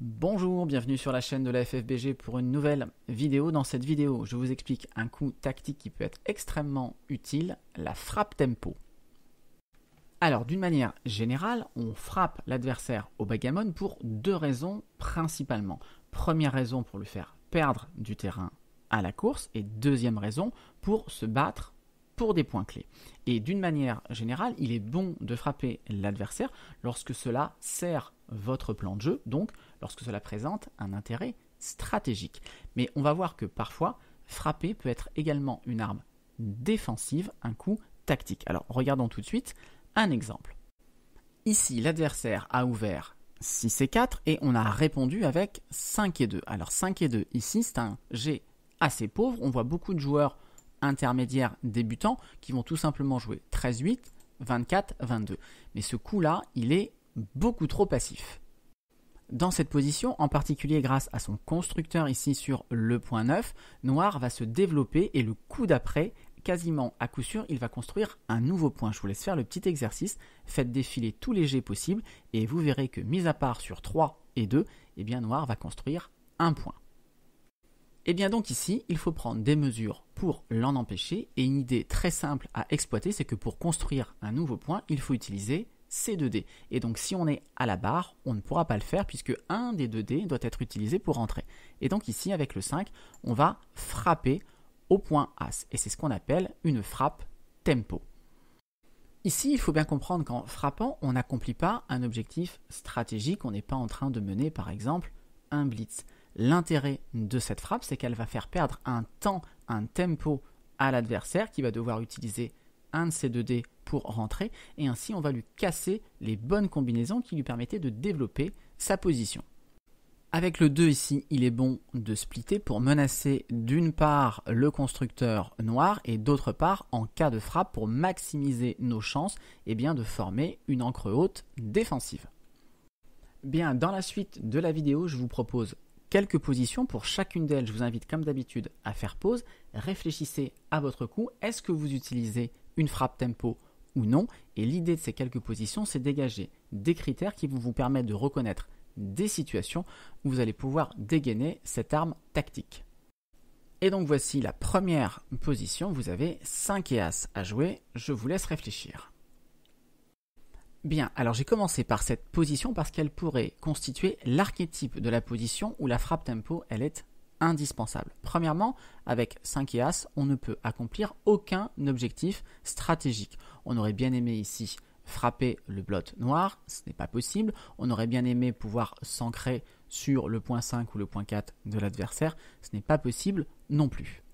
Bonjour, bienvenue sur la chaîne de la FFBG pour une nouvelle vidéo. Dans cette vidéo, je vous explique un coup tactique qui peut être extrêmement utile, la frappe tempo. Alors, d'une manière générale, on frappe l'adversaire au backgammon pour deux raisons principalement. Première raison pour lui faire perdre du terrain à la course et deuxième raison pour se battre pour des points clés. Et d'une manière générale, il est bon de frapper l'adversaire lorsque cela sert votre plan de jeu, donc lorsque cela présente un intérêt stratégique. Mais on va voir que parfois, frapper peut être également une arme défensive, un coup tactique. Alors regardons tout de suite un exemple. Ici, l'adversaire a ouvert 6 et 4 et on a répondu avec 5 et 2. Alors 5 et 2, ici c'est un jet assez pauvre, on voit beaucoup de joueurs intermédiaires débutants qui vont tout simplement jouer 13-8, 24-22. Mais ce coup-là, il est beaucoup trop passif. Dans cette position, en particulier grâce à son constructeur ici sur le point 9, Noir va se développer et le coup d'après, quasiment à coup sûr, il va construire un nouveau point. Je vous laisse faire le petit exercice, faites défiler tous les jets possibles et vous verrez que mis à part sur 3 et 2, eh bien Noir va construire un point. Et bien donc ici, il faut prendre des mesures pour l'en empêcher et une idée très simple à exploiter, c'est que pour construire un nouveau point, il faut utiliser ces 2 dés. Et donc si on est à la barre, on ne pourra pas le faire puisque un des 2 dés doit être utilisé pour entrer. Et donc ici, avec le 5, on va frapper au point As. Et c'est ce qu'on appelle une frappe tempo. Ici, il faut bien comprendre qu'en frappant, on n'accomplit pas un objectif stratégique. On n'est pas en train de mener, par exemple, un blitz. L'intérêt de cette frappe, c'est qu'elle va faire perdre un temps, un tempo à l'adversaire qui va devoir utiliser un de ces 2 dés pour rentrer et ainsi on va lui casser les bonnes combinaisons qui lui permettaient de développer sa position. Avec le 2 ici, il est bon de splitter pour menacer d'une part le constructeur noir et d'autre part, en cas de frappe, pour maximiser nos chances de former une encre haute défensive. Bien, dans la suite de la vidéo, je vous propose quelques positions. Pour chacune d'elles, je vous invite comme d'habitude à faire pause. Réfléchissez à votre coup. Est-ce que vous utilisez une frappe tempo ou non? Et l'idée de ces quelques positions, c'est de dégager des critères qui vont vous permettre de reconnaître des situations où vous allez pouvoir dégainer cette arme tactique. Et donc voici la première position. Vous avez 5 et As à jouer. Je vous laisse réfléchir. Bien, alors j'ai commencé par cette position parce qu'elle pourrait constituer l'archétype de la position où la frappe tempo, elle est indispensable. Premièrement, avec 5 et As, on ne peut accomplir aucun objectif stratégique. On aurait bien aimé ici frapper le blot noir, ce n'est pas possible. On aurait bien aimé pouvoir s'ancrer sur le point 5 ou le point 4 de l'adversaire, ce n'est pas possible non plus.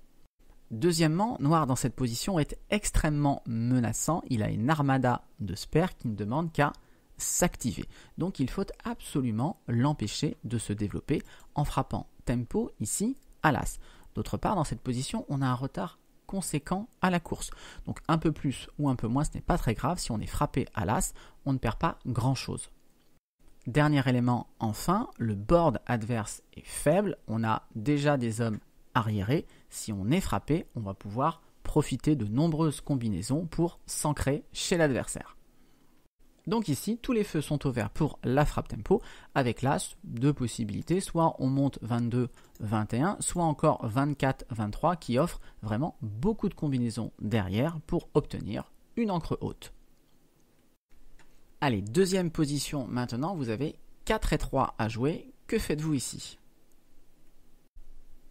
Deuxièmement, Noir dans cette position est extrêmement menaçant. Il a une armada de spares qui ne demande qu'à s'activer. Donc il faut absolument l'empêcher de se développer en frappant tempo ici à l'As. D'autre part, dans cette position, on a un retard conséquent à la course. Donc un peu plus ou un peu moins, ce n'est pas très grave. Si on est frappé à l'As, on ne perd pas grand-chose. Dernier élément, enfin, le board adverse est faible. On a déjà des hommes arriéré. Si on est frappé, on va pouvoir profiter de nombreuses combinaisons pour s'ancrer chez l'adversaire. Donc ici, tous les feux sont au vert pour la frappe tempo, avec l'As, 2 possibilités, soit on monte 22-21, soit encore 24-23, qui offre vraiment beaucoup de combinaisons derrière pour obtenir une encre haute. Allez, deuxième position maintenant, vous avez 4 et 3 à jouer. Que faites-vous ici ?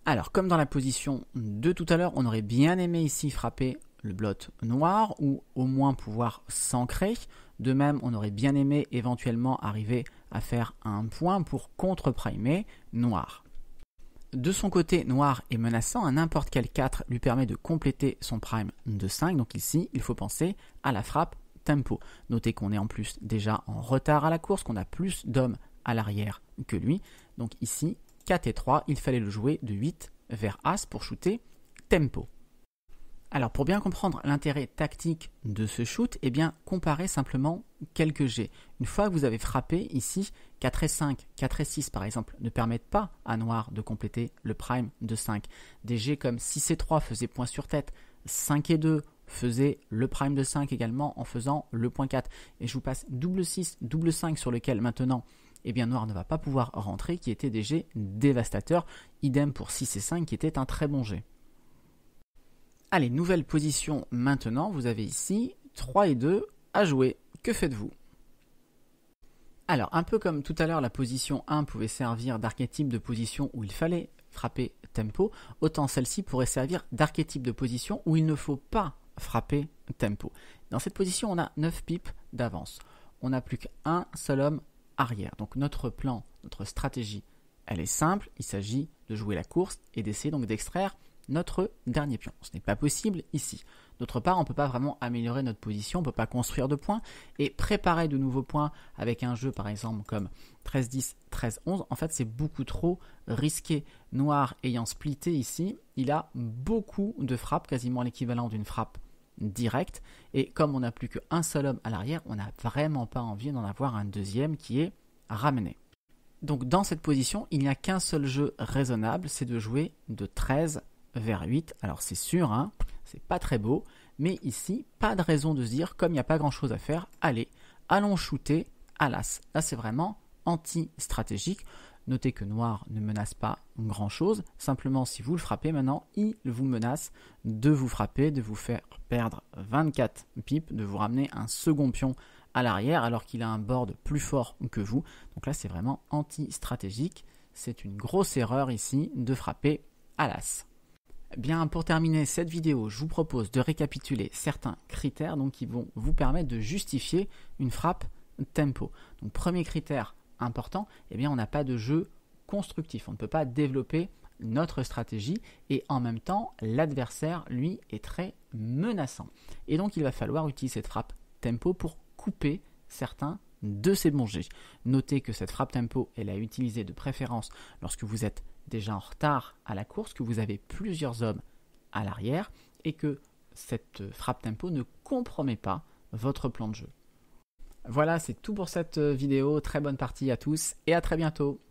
Alors, comme dans la position de tout à l'heure, on aurait bien aimé ici frapper le blot noir ou au moins pouvoir s'ancrer. De même, on aurait bien aimé éventuellement arriver à faire un point pour contre-primer noir. De son côté, noir est menaçant. À n'importe quel 4 lui permet de compléter son prime de 5. Donc ici, il faut penser à la frappe tempo. Notez qu'on est en plus déjà en retard à la course, qu'on a plus d'hommes à l'arrière que lui. Donc ici, 4 et 3, il fallait le jouer de 8 vers As pour shooter tempo. Alors pour bien comprendre l'intérêt tactique de ce shoot, comparez simplement quelques jets. Une fois que vous avez frappé ici, 4 et 5, 4 et 6 par exemple, ne permettent pas à Noir de compléter le prime de 5. Des jets comme 6 et 3 faisaient point sur tête, 5 et 2 faisaient le prime de 5 également en faisant le point 4. Et je vous passe double 6, double 5 sur lequel maintenant eh bien noir ne va pas pouvoir rentrer, qui était des jets dévastateurs. Idem pour 6 et 5, qui était un très bon jet. Allez, nouvelle position maintenant, vous avez ici 3 et 2 à jouer. Que faites-vous? Alors, un peu comme tout à l'heure, la position 1 pouvait servir d'archétype de position où il fallait frapper tempo, autant celle-ci pourrait servir d'archétype de position où il ne faut pas frapper tempo. Dans cette position, on a 9 pipes d'avance. On n'a plus qu'un seul homme arrière. Donc notre plan, notre stratégie, elle est simple. Il s'agit de jouer la course et d'essayer donc d'extraire notre dernier pion. Ce n'est pas possible ici. D'autre part, on ne peut pas vraiment améliorer notre position, on ne peut pas construire de points et préparer de nouveaux points avec un jeu par exemple comme 13-10, 13-11. En fait, c'est beaucoup trop risqué. Noir ayant splitté ici, il a beaucoup de frappes, quasiment l'équivalent d'une frappe directe. Et comme on n'a plus qu'un seul homme à l'arrière, on n'a vraiment pas envie d'en avoir un deuxième qui est ramené. Donc dans cette position, il n'y a qu'un seul jeu raisonnable, c'est de jouer de 13 vers 8. Alors c'est sûr, hein, c'est pas très beau, mais ici, pas de raison de se dire, comme il n'y a pas grand chose à faire, allez, allons shooter à l'as. Là, c'est vraiment anti-stratégique. Notez que noir ne menace pas grand chose, simplement si vous le frappez maintenant, il vous menace de vous frapper, de vous faire perdre 24 pipes, de vous ramener un second pion à l'arrière alors qu'il a un board plus fort que vous. Donc là, c'est vraiment anti-stratégique. C'est une grosse erreur ici de frapper à l'as. Bien, pour terminer cette vidéo, je vous propose de récapituler certains critères donc, qui vont vous permettre de justifier une frappe tempo. Donc, premier critère important, eh bien, on n'a pas de jeu constructif. On ne peut pas développer notre stratégie et en même temps, l'adversaire, lui, est très menaçant. Et donc, il va falloir utiliser cette frappe tempo pour couper certains de ces bons jets. Notez que cette frappe tempo, elle est utilisée de préférence lorsque vous êtes déjà en retard à la course, que vous avez plusieurs hommes à l'arrière et que cette frappe tempo ne compromet pas votre plan de jeu. Voilà, c'est tout pour cette vidéo. Très bonne partie à tous et à très bientôt.